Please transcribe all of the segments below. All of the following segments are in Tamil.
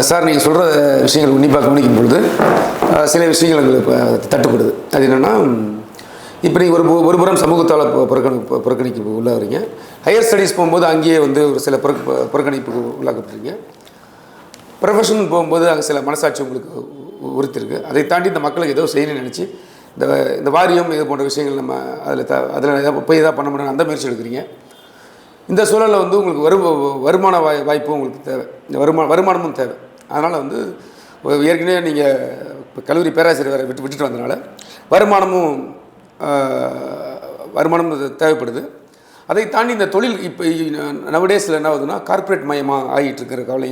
சார் நீங்கள் சொல்கிற விஷயங்கள் உன்னிப்பாக கவனிக்கும் பொழுது சில விஷயங்கள் எங்களுக்கு தட்டுப்படுது. அது என்னென்னா, இப்போ நீங்கள் ஒரு புறம் சமூகத்தால் புறக்கணிப்பு உள்ளாகிறீங்க. ஹையர் ஸ்டடீஸ் போகும்போது அங்கேயே ஒரு சில புறக்கணிப்புக்கு உள்ளாக்கப்படுறீங்க. ப்ரொஃபஷன் போகும்போது அங்கே சில மனசாட்சி உங்களுக்கு உறுத்திருக்கு. அதை தாண்டி இந்த மக்களுக்கு ஏதோ செய்யணும்னு நினச்சி இந்த வாரியம் இது போன்ற விஷயங்கள் நம்ம அதில் போய் எதாவது பண்ண முடியும் அந்த முயற்சி எடுக்கிறீங்க. இந்த சூழலில் உங்களுக்கு வருமான வாய்ப்பு உங்களுக்கு தேவை, இந்த வருமானமும் தேவை. அதனால் ஏற்கனவே நீங்கள் இப்போ கல்லூரி பேராசிரியர் விட்டுட்டு வந்தனால வருமானம் தேவைப்படுது. அதை தாண்டி இந்த தொழில் இப்போ நவடேஸில் என்ன ஆகுதுன்னா, கார்ப்பரேட் மயமாக ஆகிட்டு இருக்கிற கவலை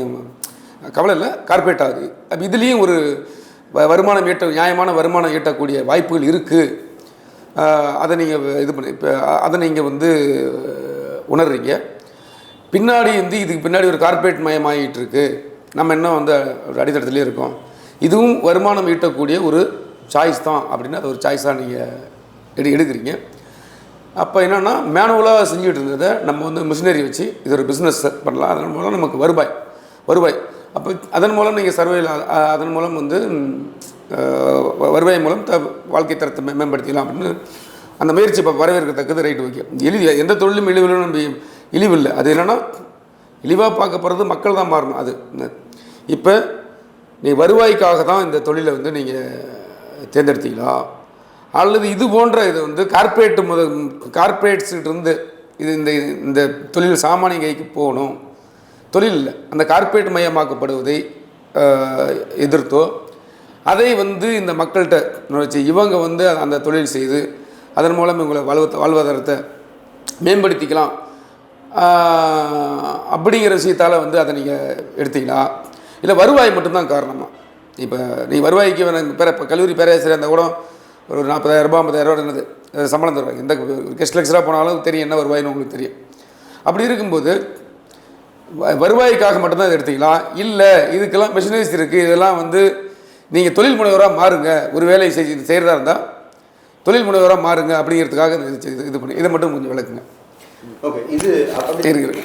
இல்லை, கார்ப்பரேட் ஆகுது. அப்போ இதுலேயும் ஒரு நியாயமான வருமானம் ஈட்டக்கூடிய வாய்ப்புகள் இருக்குது. அதை நீங்கள் இப்போ அதை நீங்கள் உணர்றீங்க. பின்னாடி இதுக்கு பின்னாடி ஒரு கார்ப்பரேட் மயமாகிட்டு இருக்கு, நம்ம இன்னும் ஒரு அடித்தளத்துலேயே இருக்கோம், இதுவும் வருமானம் ஈட்டக்கூடிய ஒரு சாய்ஸ் தான் அப்படின்னு அது ஒரு சாய்ஸாக நீங்கள் எடுக்கிறீங்க. அப்போ என்னென்னா, மேனுவலாக செஞ்சுட்டு இருந்ததை நம்ம மிஷினரி வச்சு இது ஒரு பிஸ்னஸ் பண்ணலாம். அதன் மூலம் நமக்கு வருவாய் அப்போ அதன் மூலம் நீங்கள் அதன் மூலம் வருவாய் மூலம் வாழ்க்கை தரத்தை மேம்படுத்திக்கலாம் அப்படின்னு அந்த முயற்சி இப்போ வரவேற்கத்தக்கது. Right, okay. எந்த தொழிலும் இழிவு இல்லை. அது என்னென்னா, இழிவாக பார்க்க போகிறது மக்கள் தான் மாறணும். அது இப்போ நீ வருவாய்க்காக தான் இந்த தொழிலை நீங்கள் தேர்ந்தெடுத்தீங்களா, அல்லது இது போன்ற இது கார்ப்பரேட்ஸ்கிட்ட இது இந்த தொழில் சாமானிய கைக்கு போகணும், தொழில் இல்லை அந்த கார்ப்பரேட் மயமாக்கப்படுவதை எதிர்த்தோ, அதை இந்த மக்கள்கிட்ட வச்சு இவங்க அந்த தொழில் செய்து அதன் மூலம் இவங்களை வாழ்வாதாரத்தை மேம்படுத்திக்கலாம் அப்படிங்கிற விஷயத்தால் அதை நீங்கள் எடுத்தீங்களா, இல்லை வருவாய் மட்டும்தான் காரணமா? இப்போ நீங்கள் வருவாய்க்கு இப்போ கல்லூரி பேராசிரியர் இருந்தால் கூட ஒரு 40,000 ரூபா 50,000 ரூபா என்னது சம்பளம் தருவாங்க. எந்த கெஸ்ட் லெக்சராக போனாலும் தெரியும் என்ன வருவாயின்னு உங்களுக்கு தெரியும். அப்படி இருக்கும்போது வருவாய்க்காக மட்டும்தான் இதை எடுத்தீங்களா, இல்லை இதுக்கெல்லாம் மிஷினரிஸ் இருக்குது, இதெல்லாம் நீங்கள் தொழில் முனைவராக மாறுங்க, ஒரு வேலையை செய்கிறதா இருந்தால் தொழில் முனைவராக மாறுங்க அப்படிங்கிறதுக்காக இது பண்ணி இதை மட்டும் கொஞ்சம் விளக்குங்க. ஓகே, இது இருக்குது.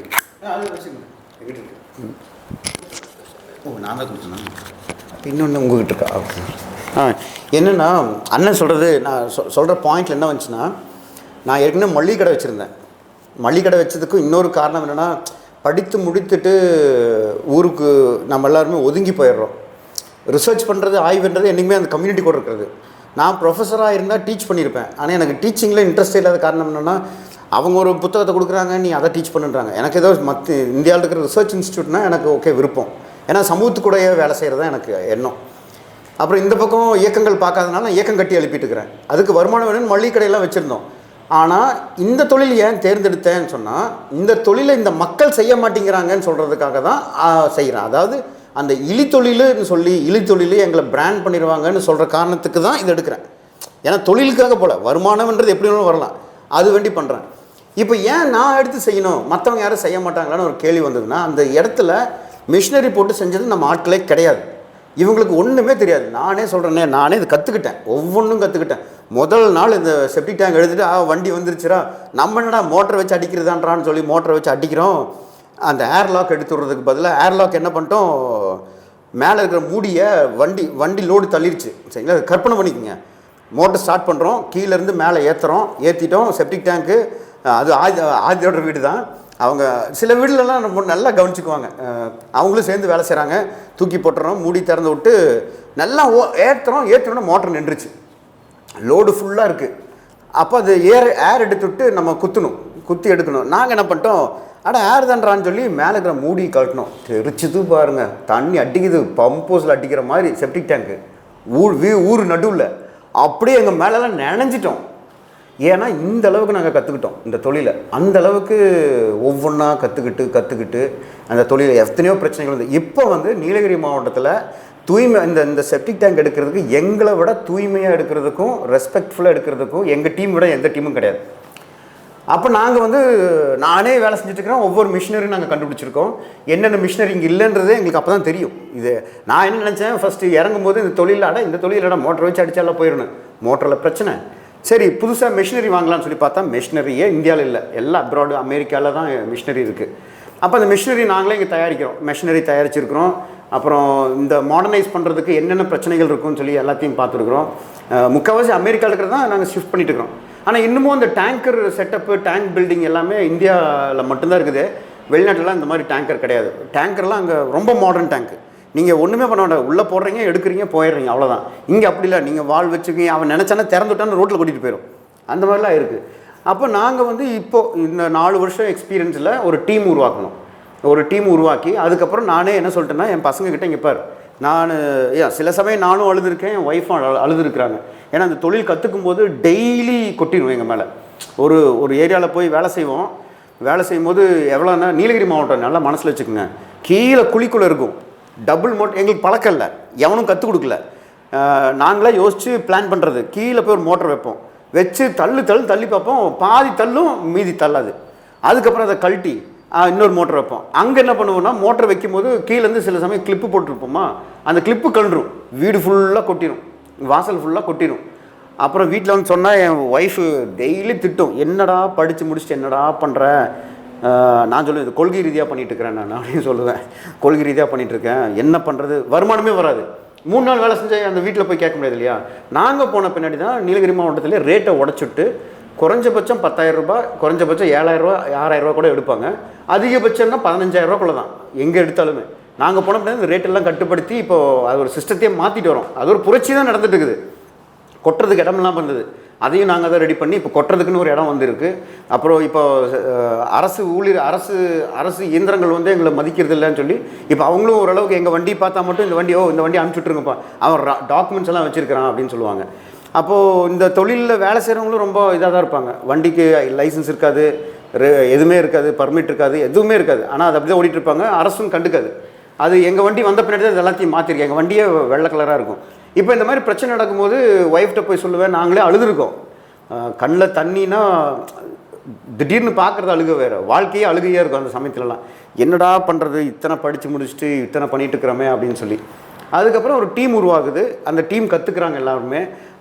நான் தான் கொடுத்தேன். இன்னொன்று உங்ககிட்ட இருக்கா? என்னென்னா, அண்ணன் சொல்கிறது நான் சொல்கிற பாயிண்ட்டில் என்ன வந்துச்சுன்னா, நான் ஏற்கனவே மளிகை கடை வச்சுருந்தேன். மளிகை கடை வச்சதுக்கும் இன்னொரு காரணம் என்னென்னா, படித்து முடித்துட்டு ஊருக்கு நம்ம எல்லாருமே ஒதுங்கி போயிடுறோம். ரிசர்ச் பண்ணுறது ஆய்வுன்றது என்றைக்குமே அந்த கம்யூனிட்டி கூட இருக்கிறது. நான் ப்ரொஃபஸராக இருந்தால் டீச் பண்ணியிருப்பேன். ஆனால் எனக்கு டீச்சிங்கில் இன்ட்ரெஸ்ட் இல்லாத காரணம் என்னென்னா, அவங்க ஒரு புத்தகத்தை கொடுக்குறாங்க, நீ அதை டீச் பண்ணுறாங்க. எனக்கு ஏதோ இந்தியாவில் இருக்கிற ரிசர்ச் இன்ஸ்டியூட்னா எனக்கு ஓகே விருப்பம். ஏன்னா சமூகத்துக்கூடையே வேலை செய்கிறது தான் எனக்கு எண்ணம். அப்புறம் இந்த பக்கம் இயக்கங்கள் பார்க்காதனால நான் இயக்கம் கட்டி எழுப்பிட்டு இருக்கிறேன். அதுக்கு வருமானம் வேணும்னு மளிகை கடையெல்லாம் வச்சுருந்தோம். ஆனால் இந்த தொழில் ஏன் தேர்ந்தெடுத்தேன்னு சொன்னால், இந்த தொழிலை இந்த மக்கள் செய்ய மாட்டேங்கிறாங்கன்னு சொல்கிறதுக்காக தான் செய்கிறேன். அதாவது அந்த இழித்தொழில் எங்களை பிராண்ட் பண்ணிடுவாங்கன்னு சொல்கிற காரணத்துக்கு தான் இது எடுக்கிறேன். ஏன்னா தொழிலுக்காக போல் வருமானம்ன்றது எப்படி வேணும் வரலாம், அது வேண்டி பண்ணுறேன். இப்போ ஏன் நான் எடுத்து செய்யணும், மற்றவங்க யாரும் செய்ய மாட்டாங்களான்னு ஒரு கேள்வி வந்ததுன்னா, அந்த இடத்துல மிஷினரி போட்டு செஞ்சது நம்ம ஆட்களே கிடையாது. இவங்களுக்கு ஒன்றுமே தெரியாது. நானே சொல்கிறேனே, நானே இது கற்றுக்கிட்டேன், ஒவ்வொன்றும் கற்றுக்கிட்டேன். முதல் நாள் இந்த செப்டிக் டேங்க் எழுதிட்டு வண்டி வந்துருச்சுரா, நம்ம என்னடா மோட்டரை வச்சு அடிக்கிறதான்றான்னு சொல்லி மோட்டரை வச்சு அடிக்கிறோம். அந்த ஏர்லாக் எடுத்து விடுறதுக்கு பதிலாக ஏர்லாக் என்ன பண்ணிட்டோம், மேலே இருக்கிற மூடியை வண்டி லோடு தள்ளிடுச்சு. சரிங்களா, அது கற்பனை பண்ணிக்கோங்க. மோட்டர் ஸ்டார்ட் பண்ணுறோம், கீழேருந்து மேலே ஏற்றிட்டோம். செப்டிக் டேங்க்கு அது ஆதியோட வீடு தான். அவங்க சில வீடுலலாம் நம்ம நல்லா கவனிச்சுக்குவாங்க, அவங்களும் சேர்ந்து வேலை செய்கிறாங்க. தூக்கி போட்டுறோம், மூடி திறந்து விட்டு நல்லா ஏற்றுறோன்னா மோட்டர் நின்றுச்சு, லோடு ஃபுல்லாக இருக்குது. அப்போ அது ஏர் எடுத்து விட்டு நம்ம குத்தி எடுக்கணும். நாங்கள் என்ன பண்ணிட்டோம், ஏர் தான்றான்னு சொல்லி மேலே இருக்கிற மூடி கழட்டணும். தெரிச்சுது பாருங்கள், தண்ணி அடிக்குது, பம்போஸில் அடிக்கிற மாதிரி செப்டிக் டேங்க்கு ஊர் நடுவில். அப்படியே எங்கள் மேலெல்லாம் நினைஞ்சிட்டோம். ஏன்னா இந்த அளவுக்கு நாங்கள் கற்றுக்கிட்டோம் இந்த தொழிலை. அந்த அளவுக்கு ஒவ்வொன்றா கற்றுக்கிட்டு அந்த தொழிலில் எத்தனையோ பிரச்சனைகள் வந்து இப்போ நீலகிரி மாவட்டத்தில் தூய்மை இந்த செப்டிக் டேங்க் எடுக்கிறதுக்கு எங்களை விட தூய்மையாக எடுக்கிறதுக்கும் ரெஸ்பெக்ட்ஃபுல்லாக எடுக்கிறதுக்கும் எங்கள் டீம் விட எந்த டீமும் கிடையாது. அப்போ நாங்கள் நானே வேலை செஞ்சுட்ருக்கிறோம். ஒவ்வொரு மிஷினரியும் நாங்கள் கண்டுபிடிச்சிருக்கோம். என்னென்ன மிஷினரி இங்கே இல்லைன்றதே எங்களுக்கு அப்போ தான் தெரியும். இது நான் என்ன நினச்சேன், ஃபஸ்ட்டு இறங்கும்போது இந்த தொழிலோட மோட்டர் வச்சு அடித்தாலாம் போயிடணும், மோட்டரில் பிரச்சனை. சரி, புதுசாக மிஷினரி வாங்கலாம்னு சொல்லி பார்த்தா மிஷினரியே இந்தியாவில் இல்லை, எல்லாம் அப்ராடு அமெரிக்காவில் தான் மிஷினரி இருக்குது. அப்போ அந்த மிஷினரி நாங்களே இங்கே தயாரிக்கிறோம், மிஷினரி தயாரிச்சிருக்கிறோம். அப்புறம் இந்த மாடர்னைஸ் பண்ணுறதுக்கு என்னென்ன பிரச்சனைகள் இருக்குன்னு சொல்லி எல்லாத்தையும் பார்த்துருக்குறோம். முக்கால்வாசி அமெரிக்காவில் இருக்கிறது தான் நாங்கள் ஷிஃப்ட் பண்ணிட்டு இருக்கிறோம். ஆனால் இன்னமும் அந்த டேங்கர் செட்டப்பு, டேங்க் பில்டிங் எல்லாமே இந்தியாவில் மட்டும்தான் இருக்குது. வெளிநாட்டிலலாம் இந்த மாதிரி டேங்கர் கிடையாது. டேங்கர்லாம் அங்கே ரொம்ப மாடர்ன் டேங்க். நீங்கள் ஒன்றுமே பண்ண வேண்டாம், உள்ளே போடுறீங்க, எடுக்கிறீங்க, போயிடுறீங்க, அவ்வளோதான். இங்கே அப்படி இல்லை, நீங்கள் வால் வச்சுக்கீங்க, அவன் நினச்சானே திறந்துட்டான்னு ரோட்டில் கூட்டிகிட்டு போயிடும். அந்த மாதிரிலாம் இருக்குது. அப்போ நாங்கள் வந்து இப்போது இந்த 4 வருஷம் எக்ஸ்பீரியன்ஸில் ஒரு டீம் உருவாக்கணும். ஒரு டீம் உருவாக்கி அதுக்கப்புறம் நானே என்ன சொல்லிட்டேன்னா, என் பசங்கக்கிட்ட இங்கே பார், நான் சில சமயம் நானும் அழுதுருக்கேன், என் ஒய்ஃபும் அழுதுருக்குறாங்க. ஏன்னா அந்த தொழில் கற்றுக்கும் போது டெய்லி கொட்டிடுவோம் எங்கள் மேலே. ஒரு ஏரியாவில் போய் வேலை செய்வோம். வேலை செய்யும்போது எவ்வளோன்னா, நீலகிரி மாவட்டம் நல்லா மனசில் வச்சுக்கோங்க, கீழே குழிக்குள்ளே இருக்கும். டபுள் மோட்டர் எங்களுக்கு பழக்கம் இல்லை, எவனும் கற்றுக் கொடுக்கல. நாங்களே யோசித்து பிளான் பண்ணுறது. கீழே போய் ஒரு மோட்டர் வைப்போம், வச்சு தள்ளி பார்ப்போம், பாதி தள்ளும், மீதி தள்ளாது. அதுக்கப்புறம் அதை கழட்டி இன்னொரு மோட்டர் வைப்போம். அங்கே என்ன பண்ணுவோம்னா, மோட்டர் வைக்கும்போது கீழேருந்து சில சமயம் கிளிப்பு போட்டுருப்போமா, அந்த கிளிப்பு கழுந்துடும், வீடு ஃபுல்லாக கொட்டிடும், வாசல் ஃபுல்லாக கொட்டிடும். அப்புறம் வீட்டில் வந்து சொன்னால் என் ஒய்ஃபு டெய்லி திட்டும், என்னடா படித்து முடிச்சுட்டு என்னடா பண்ணுற. நான் சொல்லுவேன், இது கொள்கை ரீதியாக பண்ணிகிட்டு இருக்கிறேன் நான் அப்படின்னு சொல்லுவேன். கொள்கை ரீதியாக பண்ணிகிட்ருக்கேன், என்ன பண்ணுறது, வருமானமே வராது. 3 நாள் வேலை செஞ்சால் அந்த வீட்டில் போய் கேட்க முடியாது இல்லையா. நாங்கள் போன பின்னாடி தான் நீலகிரி மாவட்டத்தில் ரேட்டை உடச்சிட்டு குறைஞ்சபட்சம் 10,000 ரூபாய், குறைஞ்சபட்சம் 7,000 ரூபா, 6,000 ரூபா கூட எடுப்பாங்க. அதிகபட்சம்னா 15,000 ரூபாக்குள்ள தான் எங்கே எடுத்தாலுமே. நாங்கள் போன பின்னாடி இந்த ரேட்டெல்லாம் கட்டுப்படுத்தி இப்போது அது ஒரு சிஸ்டத்தையே மாற்றிட்டு வரோம். அது ஒரு புரட்சி தான் நடந்துட்டு இருக்குது. கொட்டுறதுக்கு இடமெல்லாம் வந்தது, அதையும் நாங்கள் தான் ரெடி பண்ணி இப்போ கொட்டுறதுக்குன்னு ஒரு இடம் வந்துருக்கு. அப்புறம் இப்போ அரசு ஊழியர், அரசு இயந்திரங்கள் வந்து எங்களை மதிக்கிறது இல்லைன்னு சொல்லி இப்போ அவங்களும் ஓரளவுக்கு எங்கள் வண்டி பார்த்தா மட்டும் இந்த வண்டி அனுப்பிச்சுட்ருங்கப்பா, அவன் டாக்குமெண்ட்ஸ் எல்லாம் வச்சுருக்கிறான் அப்படின்னு சொல்லுவாங்க. அப்போது இந்த தொழிலில் வேலை செய்கிறவங்களும் ரொம்ப இதாக தான் இருப்பாங்க. வண்டிக்கு லைசன்ஸ் இருக்காது, எதுவுமே இருக்காது, பர்மிட் இருக்காது, எதுவுமே இருக்காது. ஆனால் அது அப்படி தான் ஓடிட்டு இருப்பாங்க, அரசும் கண்டுக்காது. அது எங்கள் வண்டி வந்த பின்னாடி தான் எல்லாத்தையும் மாற்றிருக்கேன். எங்கள் வண்டியே வெள்ளை கலராக இருக்கும். இப்போ இந்த மாதிரி பிரச்சனை நடக்கும்போது ஒய்ஃப்கிட்ட போய் சொல்லுவேன், நாங்களே அழுதுருக்கோம். கண்ணில் தண்ணினா திடீர்னு பார்க்குறது அழுக வேறு, வாழ்க்கையே அழுகையாக இருக்கும் அந்த சமயத்துலலாம். என்னடா பண்ணுறது, இத்தனை படித்து முடிச்சுட்டு இத்தனை பண்ணிகிட்டு இருக்கிறோமே அப்படின்னு சொல்லி. அதுக்கப்புறம் ஒரு டீம் உருவாகுது, அந்த டீம் கற்றுக்குறாங்க எல்லாருமே.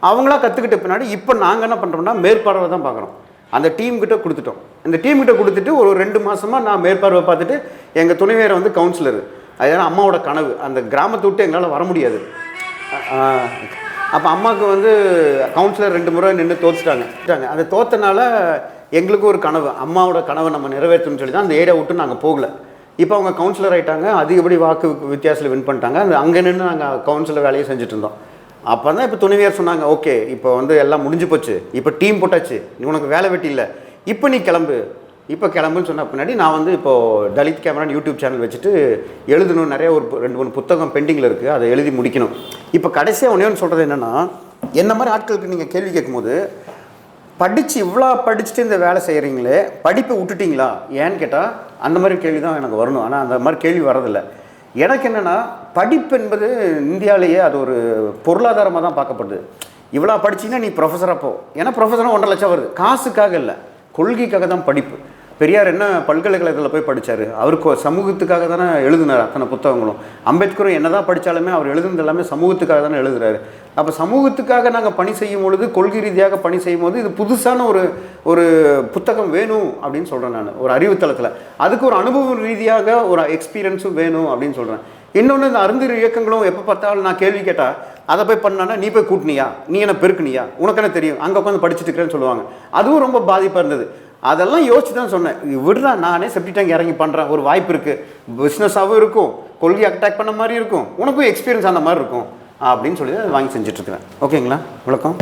அவங்களா கற்றுக்கிட்ட பின்னாடி இப்போ நாங்கள் என்ன பண்ணுறோம்னா, மேற்பார்வை தான் பார்க்குறோம். அந்த டீம்கிட்ட கொடுத்துட்டோம். இந்த டீம்கிட்ட கொடுத்துட்டு ஒரு 2 மாதமாக நான் மேற்பார்வை பார்த்துட்டு, எங்கள் துணைவேரை வந்து கவுன்சிலர், அதனால் அம்மாவோட கனவு, அந்த கிராமத்தை விட்டு எங்களால் வர முடியாது. அப்போ அம்மாவுக்கு வந்து கவுன்சிலர் 2 முறை நின்று தோத்துட்டாங்க. அந்த தோத்தனால எங்களுக்கும் ஒரு கனவு, அம்மாவோட கனவை நம்ம நிறைவேற்றணும்னு சொல்லி தான் அந்த ஏரியா விட்டு நாங்கள் போகல. இப்போ அவங்க கவுன்சிலர் ஆகிட்டாங்க, அதிகப்படி வாக்கு வித்தியாசத்தில் வின் பண்ணிட்டாங்க. அங்கே நின்று நாங்கள் கவுன்சிலர் வேலையை செஞ்சுட்டு இருந்தோம். அப்போ தான் இப்போ துணைவியார் சொன்னாங்க, ஓகே இப்போ வந்து எல்லாம் முடிஞ்சு போச்சு, இப்போ டீம் போட்டாச்சு, உனக்கு வேலை வெட்டி இல்லை, இப்போ நீ கிளம்புன்னு சொன்ன பின்னாடி நான் வந்து இப்போது தலித் கேமரா யூடியூப் சேனல் வச்சுட்டு எழுதணும். நிறைய ஒரு 2-3 புத்தகம் பெண்டிங்கில் இருக்குது, அதை எழுதி முடிக்கணும். இப்போ கடைசியாக ஒன்று சொல்கிறது என்னென்னா, என்ன மாதிரி ஆட்களுக்கு நீங்கள் கேள்வி கேட்கும்போது, இவ்வளோ படிச்சுட்டு இந்த வேலை செய்கிறீங்களே, படிப்பை விட்டுட்டிங்களா ஏன்னு கேட்டால் அந்த மாதிரி கேள்வி தான் எனக்கு வரணும். ஆனால் அந்த மாதிரி கேள்வி வரதில்லை. எனக்கு என்னென்னா, படிப்பு என்பது இந்தியாவிலேயே அது ஒரு பொருளாதாரமாக தான் பார்க்கப்படுது. இவ்வளோ படிச்சிங்கன்னா நீ ப்ரொஃபஸராக போ, ஏன்னா ப்ரொஃபஸராக 1.5 லட்சம் வருது. காசுக்காக இல்லை, கொள்கைக்காக தான் படிப்பு. பெரியார் என்ன பல்கலைக்கழகத்தில் போய் படித்தார், அவருக்கு சமூகத்துக்காக தானே எழுதினார் அத்தனை புத்தகங்களும். அம்பேத்கரும் என்ன தான் படித்தாலுமே அவர் எழுதுனது எல்லாமே சமூகத்துக்காக தானே எழுதுறாரு. அப்போ சமூகத்துக்காக நாங்கள் பணி செய்யும் பொழுது, கொள்கை ரீதியாக பணி செய்யும் போது, இது புதுசான ஒரு புத்தகம் வேணும் அப்படின்னு சொல்கிறேன் நான். ஒரு அறிவுத்தளத்தில் அதுக்கு ஒரு அனுபவ ரீதியாக ஒரு எக்ஸ்பீரியன்ஸும் வேணும் அப்படின்னு சொல்கிறேன். இன்னொன்று, இந்த அருந்தர் இயக்கங்களும் எப்போ பார்த்தாலும் நான் கேள்வி கேட்டால், அதை போய் பண்ணானா நீ போய் கூட்டினியா, நீ என்ன பெருக்குனியா, உனக்கு என்ன தெரியும், அங்கே உட்காந்து படிச்சுட்டு இருக்கிறேன்னு சொல்லுவாங்க. அதுவும் ரொம்ப பாதிப்பாக இருந்தது. அதெல்லாம் யோசிச்சு தான் சொன்னேன், விடுறா நானே செப்டி டேங்க் இறங்கி பண்ணுறேன், ஒரு வாய்ப்பு இருக்குது, பிஸ்னஸாகவும் இருக்கும், கொள்கை அட்டாக் பண்ண மாதிரி இருக்கும், உனக்கும் எக்ஸ்பீரியன்ஸ் அந்த மாதிரி இருக்கும் அப்படின்னு சொல்லி தான் வாங்கி செஞ்சிட்ருக்கிறேன். ஓகேங்களா, வணக்கம்.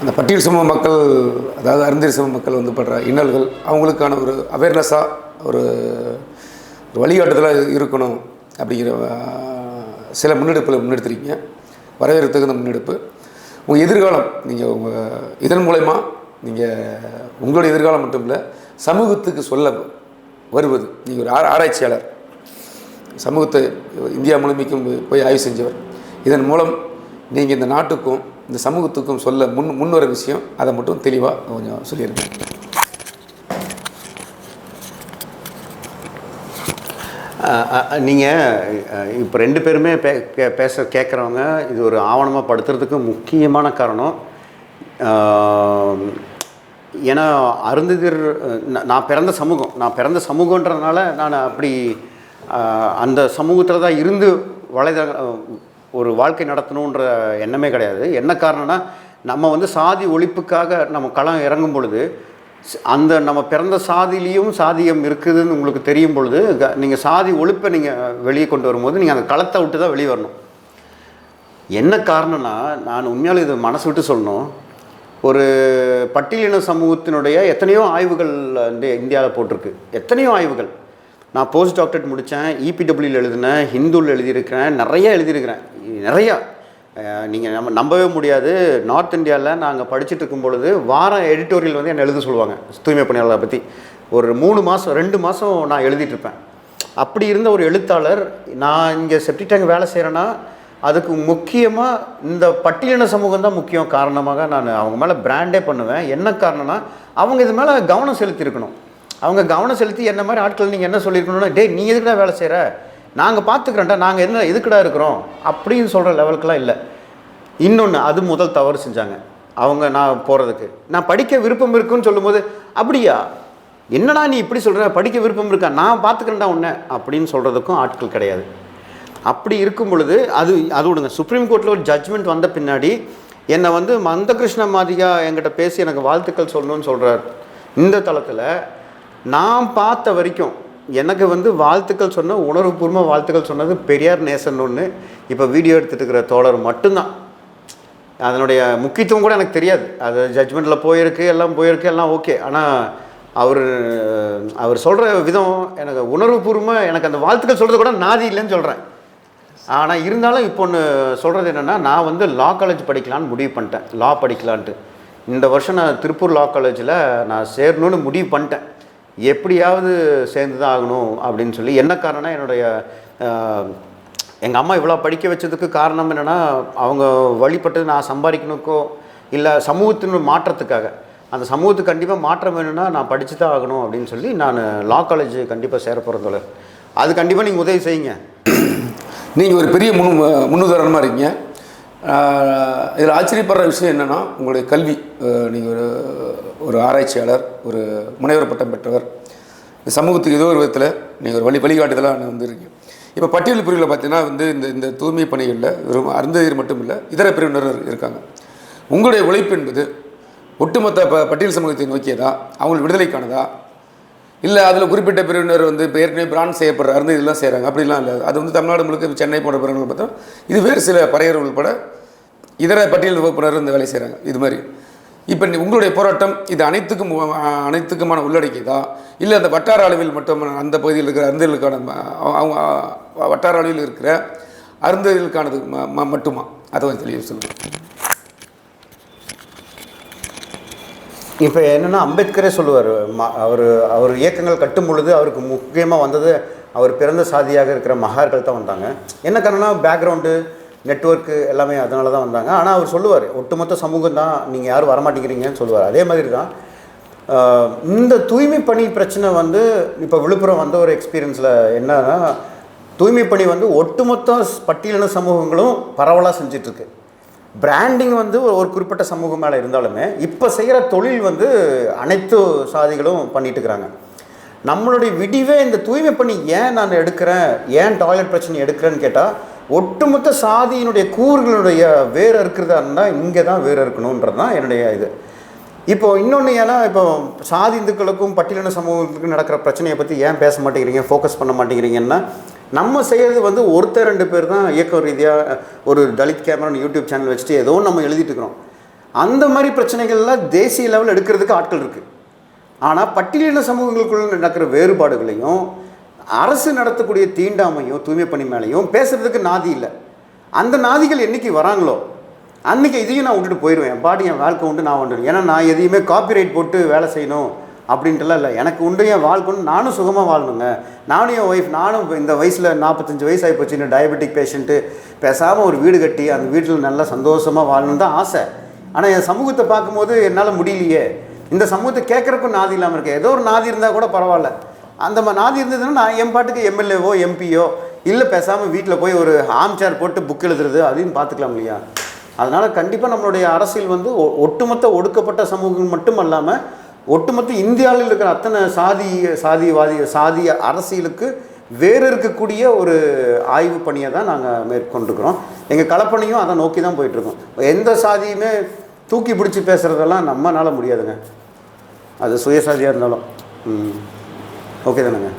அந்த பட்டியல் சமூக மக்கள், அதாவது அருந்ததி சமூக மக்கள் வந்து படுற இன்னல்கள், அவங்களுக்கான ஒரு அவேர்னஸாக ஒரு வழிகாட்டுதலாக இருக்கணும் அப்படிங்கிற சில முன்னெடுத்துருக்கீங்க. வரவேற்கத்தகுந்த முன்னெடுப்பு. உங்கள் எதிர்காலம், நீங்கள் இதன் மூலயமா நீங்கள் உங்களுடைய எதிர்காலம் மட்டும் இல்லை, சமூகத்துக்கு சொல்ல வருவது, நீங்கள் ஒரு ஆராய்ச்சியாளர், சமூகத்தை இந்தியா முழுமைக்கும் போய் ஆய்வு செஞ்சவர். இதன் மூலம் நீங்கள் இந்த நாட்டுக்கும் இந்த சமூகத்துக்கும் சொல்ல முன்வர விஷயம், அதை மட்டும் தெளிவாக கொஞ்சம் சொல்லியிருக்கேன். நீங்கள் இப்போ 2 பேருமே கேட்குறவங்க, இது ஒரு ஆவணமாக படுத்துறதுக்கு முக்கியமான காரணம், ஏன்னா அருந்ததியர் நான் பிறந்த சமூகன்றதுனால நான் அப்படி அந்த சமூகத்தில் தான் இருந்து ஒரு வாழ்க்கை நடத்தணுன்ற எண்ணமே கிடையாது. என்ன காரணம்னா நம்ம வந்து சாதி ஒழிப்புக்காக நம்ம களம் இறங்கும் பொழுது அந்த நம்ம பிறந்த சாதியிலையும் சாதியம் இருக்குதுன்னு உங்களுக்கு தெரியும் பொழுது நீங்கள் சாதி ஒழிப்பை நீங்கள் வெளியே கொண்டு வரும்போது நீங்கள் அந்த களத்தை விட்டு தான் வெளியே வரணும். என்ன காரணம்னா நான் உண்மையாலும் இது மனசு விட்டு சொல்லணும், ஒரு பட்டியலின சமூகத்தினுடைய எத்தனையோ ஆய்வுகள் வந்து இந்தியாவில் போட்டிருக்கு, எத்தனையோ ஆய்வுகள். நான் போஸ்ட் டாக்டரேட் முடித்தேன், EPWவில் எழுதினேன், ஹிந்துவில் எழுதியிருக்கிறேன், நிறையா நீங்கள் நம்பவே முடியாது. நார்த் இந்தியாவில் நாங்கள் படிச்சுட்டு இருக்கும் பொழுது வாரம் எடிட்டோரியல் வந்து என்னை எழுத சொல்லுவாங்க தூய்மை பணியாளரை பற்றி. ஒரு 2 மாதம் நான் எழுதிட்டுருப்பேன். அப்படி இருந்த ஒரு எழுத்தாளர், நான் இங்கே செப்டிக் டேங்க் வேலை செய்கிறேன்னா அதுக்கு முக்கியமாக இந்த பட்டியலின சமூகம் தான் முக்கியம் காரணமாக நான் அவங்க மேலே பிராண்டே பண்ணுவேன். என்ன காரணம்னா அவங்க இது மேலே கவனம் செலுத்தியிருக்கணும். அவங்க கவனம் செலுத்தி என்ன மாதிரி ஆட்கள் நீங்கள் என்ன சொல்லியிருக்கணும்னா, டே நீ எதுக்குடா வேலை செய்கிற, நாங்கள் பார்த்துக்கிறேன்டா, நாங்கள் என்ன எதுக்குடா இருக்கிறோம் அப்படின்னு சொல்கிற லெவலுக்குலாம் இல்லை. இன்னொன்று, அது முதல் தவறு செஞ்சாங்க அவங்க. நான் போகிறதுக்கு நான் படிக்க விருப்பம் இருக்குன்னு சொல்லும்போது, அப்படியா என்னடா நீ இப்படி சொல்கிற, படிக்க விருப்பம் இருக்கா, நான் பார்த்துக்கிறேன்டா உன்னை அப்படின்னு சொல்கிறதுக்கும் ஆட்கள் கிடையாது. அப்படி இருக்கும் பொழுது அது விடுங்க. சுப்ரீம் கோர்ட்டில் ஒரு ஜட்ஜ்மெண்ட் வந்த பின்னாடி என்னை வந்து மந்தகிருஷ்ண மாதிரியா என்கிட்ட பேசி எனக்கு வாழ்த்துக்கள் சொல்லணும்னு சொல்கிறார். இந்த தளத்தில் நான் பார்த்த வரைக்கும் எனக்கு வந்து வாழ்த்துக்கள் சொன்ன, உணர்வுபூர்வமாக வாழ்த்துக்கள் சொன்னது பெரியார் நேசன் ஒன்று, இப்போ வீடியோ எடுத்துகிட்டு இருக்கிற தோழர் மட்டும்தான். அதனுடைய முக்கியத்துவம் கூட எனக்கு தெரியாது. அது ஜட்ஜ்மெண்ட்டில் போயிருக்கு, எல்லாம் ஓகே. ஆனால் அவர் சொல்கிற விதம் எனக்கு உணர்வுபூர்வமாக, எனக்கு அந்த வாழ்த்துக்கள் சொல்கிறது கூட நாதி இல்லைன்னு சொல்கிறேன். ஆனால் இருந்தாலும் இப்போ ஒன்று சொல்கிறது என்னென்னா, நான் வந்து லா காலேஜ் படிக்கலான்னு முடிவு பண்ணிட்டேன், லா படிக்கலான்ட்டு. இந்த வருஷம் நான் திருப்பூர் லா காலேஜில் நான் சேரணும்னு முடிவு பண்ணிட்டேன். எப்படியாவது சேர்ந்து தான் ஆகணும் அப்படின்னு சொல்லி. என்ன காரணம்னா, எங்கள் அம்மா இவ்வளோ படிக்க வச்சதுக்கு காரணம் என்னென்னா, அவங்க வழிபட்டது நான் சம்பாதிக்கணுக்கோ இல்லை சமூகத்தின் மாற்றத்துக்காக. அந்த சமூகத்துக்கு கண்டிப்பாக மாற்றம் வேணும்னா நான் படித்து தான் ஆகணும் அப்படின்னு சொல்லி நான் லா காலேஜ் கண்டிப்பாக சேர போகிறதில்ல. அது கண்டிப்பாக நீங்கள் உதவி செய்யுங்க. நீங்கள் ஒரு பெரிய முன்னுதாரணமாக இருக்கீங்க. இதில் ஆச்சரியப்படுற விஷயம் என்னென்னா, உங்களுடைய கல்வி. நீங்கள் ஒரு ஆராய்ச்சியாளர், ஒரு முனைவர் பட்டம் பெற்றவர். இந்த சமூகத்துக்கு ஏதோ ஒரு விதத்தில் நீங்கள் ஒரு வழிகாட்டுதலாக வந்துருக்கீங்க. இப்போ பட்டியல் பிரிவில் பார்த்தீங்கன்னா வந்து இந்த தூய்மை பணிகளில் வெறும் அருந்ததியர் மட்டும் இல்லை, இதர பிரிவினர் இருக்காங்க. உங்களுடைய உழைப்பு என்பது ஒட்டுமொத்த பட்டியல் சமூகத்தை நோக்கியதா, அவங்களுக்கு விடுதலைக்கானதா, இல்லை அதில் குறிப்பிட்ட பிரிவினர் வந்து இப்போ ஏற்கனவே பிராண்ட் செய்யப்படுற அருந்து இதெல்லாம் செய்கிறாங்க அப்படிலாம் இல்லை. அது வந்து தமிழ்நாடு முழுக்க சென்னை போன்ற பிரிவினர் பார்த்தா இது வேறு சில பறையர்கள் உட்பட இதர பட்டியல் வகுப்பினர் இந்த வேலை செய்கிறாங்க. இது மாதிரி இப்போ உங்களுடைய போராட்டம் இது அனைத்துக்குமான உள்ளடக்கியதா, இல்லை அந்த வட்டார அளவில் மட்டும் அந்த பகுதியில் இருக்கிற அருந்ததிகளுக்கான அவங்க வட்டார அளவில் இருக்கிற அருந்ததிகளுக்கானது மட்டுமா, அதை கொஞ்சம் தெளிவாக சொல்லுங்கள். இப்போ என்னென்னா, அம்பேத்கரே சொல்லுவார், அவர் இயக்கங்கள் கட்டும் பொழுது அவருக்கு முக்கியமாக வந்தது அவர் பிறந்த சாதியாக இருக்கிற மகார்கள் தான் வந்தாங்க. என்ன காரணம்னா, பேக்ரவுண்டு நெட்வொர்க்கு எல்லாமே அதனால தான் வந்தாங்க. ஆனால் அவர் சொல்லுவார், ஒட்டுமொத்த சமூகம் தான், நீங்கள் யாரும் வரமாட்டேங்கிறீங்கன்னு சொல்லுவார். அதே மாதிரி தான் இந்த தூய்மை பணி பிரச்சனை வந்து இப்போ விழுப்புரம் வந்த ஒரு எக்ஸ்பீரியன்ஸில் என்னன்னா, தூய்மை பணி வந்து ஒட்டுமொத்த பட்டியலின சமூகங்களும் பரவலாக செஞ்சிட்ருக்கு. பிராண்டிங் வந்து ஒரு குறிப்பிட்ட சமூகம் மேலே இருந்தாலுமே இப்போ செய்கிற தொழில் வந்து அனைத்து சாதிகளும் பண்ணிட்டு இருக்கிறாங்க. நம்மளுடைய விடிவே இந்த தூய்மை பணி ஏன் நான் எடுக்கிறேன், ஏன் டாய்லெட் பிரச்சனை எடுக்கிறேன்னு கேட்டால், ஒட்டுமொத்த சாதியினுடைய கூறுகளுடைய வேறு இருக்கிறதா இருந்தால் இங்கே தான் வேறு இருக்கணுன்றது தான் என்னுடைய இது. இப்போது இன்னொன்று, ஏன்னா இப்போ சாதி இந்துக்களுக்கும் பட்டியலின சமூகத்துக்கும் நடக்கிற பிரச்சனையை பற்றி ஏன் பேச மாட்டேங்கிறீங்க, ஃபோக்கஸ் பண்ண மாட்டேங்கிறீங்கன்னா, நம்ம செய்கிறது வந்து ஒருத்தர் 2 பேர் தான் இயக்க ரீதியாக ஒரு தலித் கேமரான்னு யூடியூப் சேனல் வச்சுட்டு ஏதோ நம்ம எழுதிட்டு இருக்கிறோம். அந்த மாதிரி பிரச்சனைகள்லாம் தேசிய லெவலில் எடுக்கிறதுக்கு ஆட்கள் இருக்குது. ஆனால் பட்டியலின சமூகங்களுக்குள்ள நடக்கிற வேறுபாடுகளையும் அரசு நடத்தக்கூடிய தீண்டாமையும் தூய்மை பணி மேலேயும் பேசுகிறதுக்கு நாதி இல்லை. அந்த நாதிகள் என்றைக்கு வராங்களோ அன்றைக்கி இதையும் நான் விட்டுட்டு போயிடுவேன். என் பாடி என் வாழ்க்கை உண்டு, நான் உண்டு. ஏன்னா நான் எதையுமே காப்பிரைட் போட்டு வேலை செய்யணும் அப்படின்ட்டுலாம் இல்லை. எனக்கு உண்டு, என் வாழ்க்கை உண்டு, நானும் சுகமாக வாழணுங்க. நானும் என் ஒய்ஃப், நானும் இந்த வயசில் 45 வயசு ஆகி போச்சு, இன்னும் டயபெட்டிக் பேஷண்ட்டு, பேசாமல் ஒரு வீடு கட்டி அந்த வீட்டில் நல்லா சந்தோஷமாக வாழணுன்னு தான் ஆசை. ஆனால் என் சமூகத்தை பார்க்கும்போது என்னால் முடியலையே. இந்த சமூகத்தை கேட்குறக்கும் நாதி இல்லாமல் இருக்கேன். ஏதோ ஒரு நாதி இருந்தால் கூட பரவாயில்ல. அந்த நாதி இருந்ததுன்னா நான் என் பாட்டுக்கு எம்எல்ஏவோ எம்பியோ இல்லை பேசாமல் வீட்டில் போய் ஒரு ஆம் சேர் போட்டு புக் எழுதுறது அதையும் பார்த்துக்கலாம் இல்லையா. அதனால் கண்டிப்பாக நம்மளுடைய அரசியல் வந்து ஒட்டுமொத்த ஒடுக்கப்பட்ட சமூகம் மட்டும் இல்லாமல் ஒட்டுமொத்த இந்தியாவில் இருக்கிற அத்தனை சாதிய அரசியலுக்கு வேறு இருக்கக்கூடிய ஒரு ஆய்வு பணியை தான் நாங்கள் மேற்கொண்டிருக்கிறோம். எங்கள் களப்பணியும் அதை நோக்கி தான் போயிட்டுருக்கோம். எந்த சாதியுமே தூக்கி பிடிச்சி பேசுகிறதெல்லாம் நம்மளால் முடியாதுங்க, அது சுயசாதியாக இருந்தாலும். ஓகே தானேங்க.